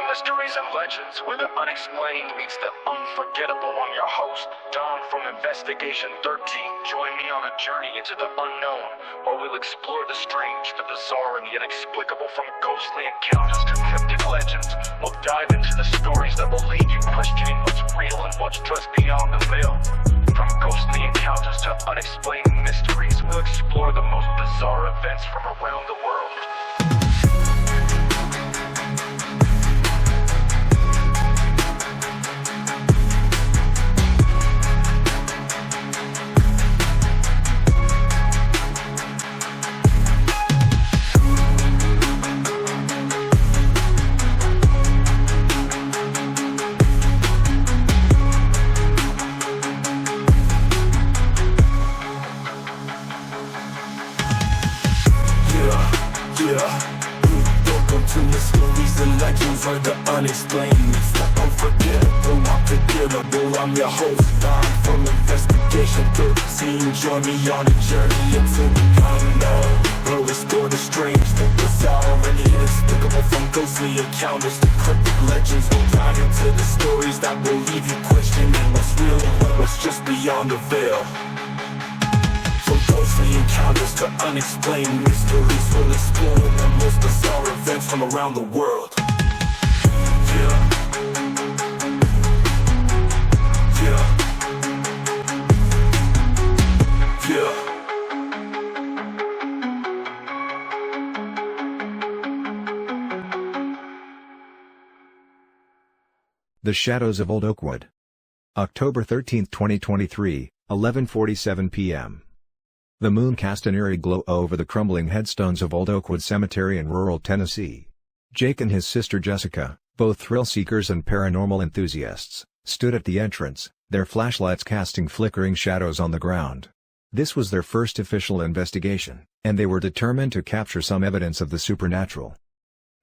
Mysteries and legends, where the unexplained meets the unforgettable. I'm your host, Don from Investigation 13. Join me on a journey into the unknown, where we'll explore the strange, the bizarre, and the inexplicable. From ghostly encounters to cryptic legends, we'll dive into the stories that will leave you questioning what's real and what's just beyond the veil. From ghostly encounters to unexplained mysteries, we'll explore the most bizarre events from around the world. Welcome to the stories and legends where the unexplained meets the unforgettable. Unforgettable. I'm your host, Don from Investigation 13. Join me on a journey into the unknown, where we explore the strange, the bizarre, and the inexplicable. From ghostly encounters to cryptic legends, we'll dive into the stories that will leave you questioning what's real and what's just beyond the veil. From ghostly encounters to unexplained mysteries, we'll explore the most bizarre events from around the world. Yeah. The Shadows of Old Oakwood. October 13, 2023, 11:47 p.m. The moon cast an eerie glow over the crumbling headstones of Old Oakwood Cemetery in rural Tennessee. Jake and his sister Jessica, both thrill-seekers and paranormal enthusiasts, stood at the entrance, their flashlights casting flickering shadows on the ground. This was their first official investigation, and they were determined to capture some evidence of the supernatural.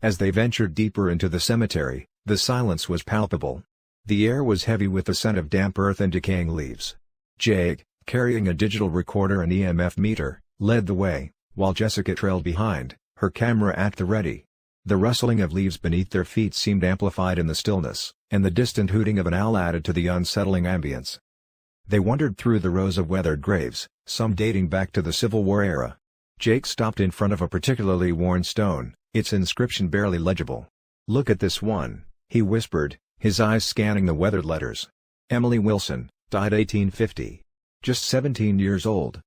As they ventured deeper into the cemetery, the silence was palpable. The air was heavy with the scent of damp earth and decaying leaves. Jake, carrying a digital recorder and EMF meter, led the way, while Jessica trailed behind, her camera at the ready. The rustling of leaves beneath their feet seemed amplified in the stillness, and the distant hooting of an owl added to the unsettling ambience. They wandered through the rows of weathered graves, some dating back to the Civil War era. Jake stopped in front of a particularly worn stone, its inscription barely legible. "Look at this one," he whispered, his eyes scanning the weathered letters. "Emily Wilson, died 1850. Just 17 years old."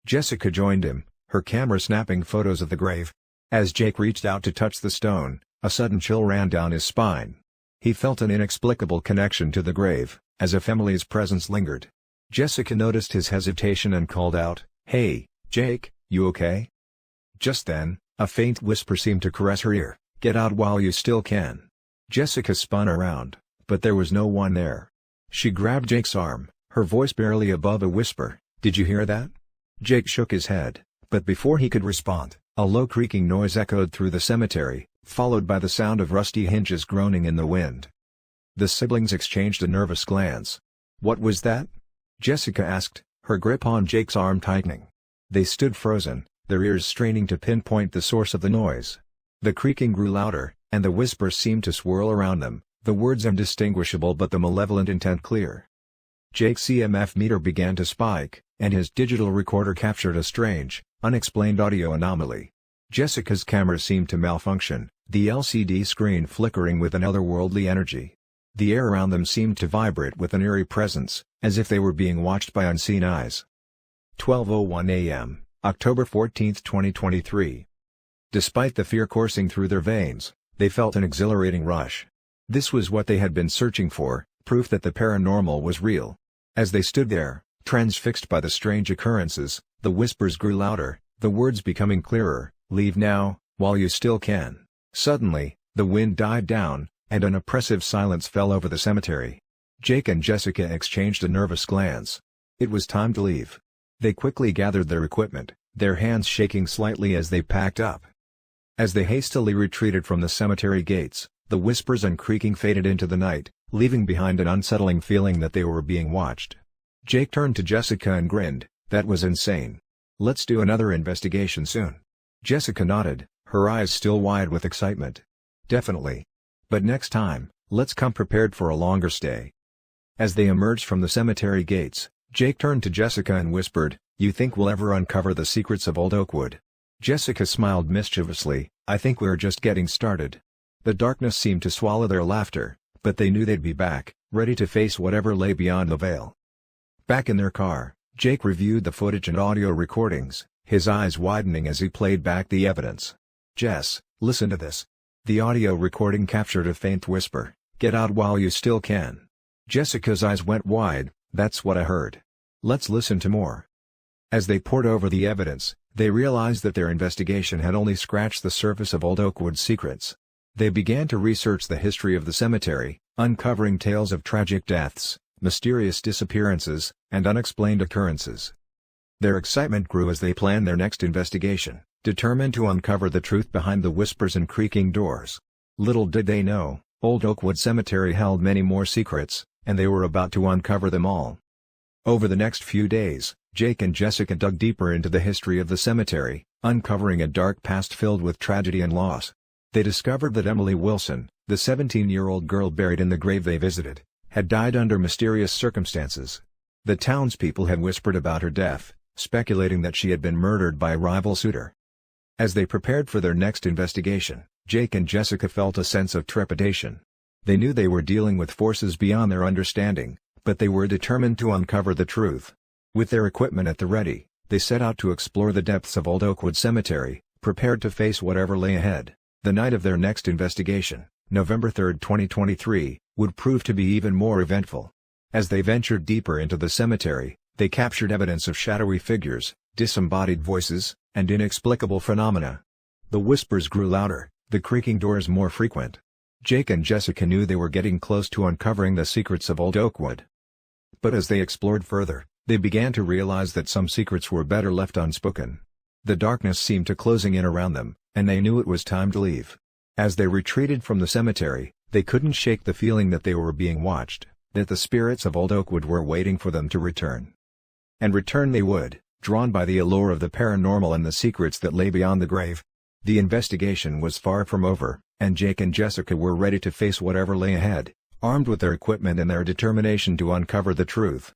Jessica joined him, her camera snapping photos of the grave. As Jake reached out to touch the stone, a sudden chill ran down his spine. He felt an inexplicable connection to the grave, as if Emily's presence lingered. Jessica noticed his hesitation and called out, "Hey, Jake, you okay?" Just then, a faint whisper seemed to caress her ear, "Get out while you still can." Jessica spun around, but there was no one there. She grabbed Jake's arm, her voice barely above a whisper, "Did you hear that?" Jake shook his head, but before he could respond, a low creaking noise echoed through the cemetery, followed by the sound of rusty hinges groaning in the wind. The siblings exchanged a nervous glance. "What was that?" Jessica asked, her grip on Jake's arm tightening. They stood frozen, their ears straining to pinpoint the source of the noise. The creaking grew louder, and the whispers seemed to swirl around them, the words indistinguishable but the malevolent intent clear. Jake's EMF meter began to spike, and his digital recorder captured a strange, unexplained audio anomaly. Jessica's camera seemed to malfunction, the LCD screen flickering with an otherworldly energy. The air around them seemed to vibrate with an eerie presence, as if they were being watched by unseen eyes. 12:01 a.m., October 14, 2023. Despite the fear coursing through their veins, they felt an exhilarating rush. This was what they had been searching for, proof that the paranormal was real. As they stood there, transfixed by the strange occurrences, the whispers grew louder, the words becoming clearer, "Leave now, while you still can." Suddenly, the wind died down, and an oppressive silence fell over the cemetery. Jake and Jessica exchanged a nervous glance. It was time to leave. They quickly gathered their equipment, their hands shaking slightly as they packed up. As they hastily retreated from the cemetery gates, the whispers and creaking faded into the night, leaving behind an unsettling feeling that they were being watched. Jake turned to Jessica and grinned, "That was insane. Let's do another investigation soon." Jessica nodded, her eyes still wide with excitement. "Definitely. But next time, let's come prepared for a longer stay. As they emerged from the cemetery gates, Jake turned to Jessica and whispered, "You think we'll ever uncover the secrets of Old Oakwood?" Jessica smiled mischievously, "I think we're just getting started." The darkness seemed to swallow their laughter, but they knew they'd be back, ready to face whatever lay beyond the veil. Back in their car, Jake reviewed the footage and audio recordings, his eyes widening as he played back the evidence. "Jess, listen to this." The audio recording captured a faint whisper, "Get out while you still can." Jessica's eyes went wide. "That's what I heard. Let's listen to more." As they pored over the evidence, they realized that their investigation had only scratched the surface of Old Oakwood's secrets. They began to research the history of the cemetery, uncovering tales of tragic deaths, mysterious disappearances, and unexplained occurrences. Their excitement grew as they planned their next investigation, determined to uncover the truth behind the whispers and creaking doors. Little did they know, Old Oakwood Cemetery held many more secrets, and they were about to uncover them all. Over the next few days, Jake and Jessica dug deeper into the history of the cemetery, uncovering a dark past filled with tragedy and loss. They discovered that Emily Wilson, the 17-year-old girl buried in the grave they visited, had died under mysterious circumstances. The townspeople had whispered about her death, speculating that she had been murdered by a rival suitor. As they prepared for their next investigation, Jake and Jessica felt a sense of trepidation. They knew they were dealing with forces beyond their understanding, but they were determined to uncover the truth. With their equipment at the ready, they set out to explore the depths of Old Oakwood Cemetery, prepared to face whatever lay ahead. The night of their next investigation, November 3, 2023, would prove to be even more eventful. As they ventured deeper into the cemetery, they captured evidence of shadowy figures, disembodied voices, and inexplicable phenomena. The whispers grew louder, the creaking doors more frequent. Jake and Jessica knew they were getting close to uncovering the secrets of Old Oakwood. But as they explored further, they began to realize that some secrets were better left unspoken. The darkness seemed to closing in around them, and they knew it was time to leave. As they retreated from the cemetery, they couldn't shake the feeling that they were being watched, that the spirits of Old Oakwood were waiting for them to return. And return they would, drawn by the allure of the paranormal and the secrets that lay beyond the grave. The investigation was far from over, and Jake and Jessica were ready to face whatever lay ahead, armed with their equipment and their determination to uncover the truth.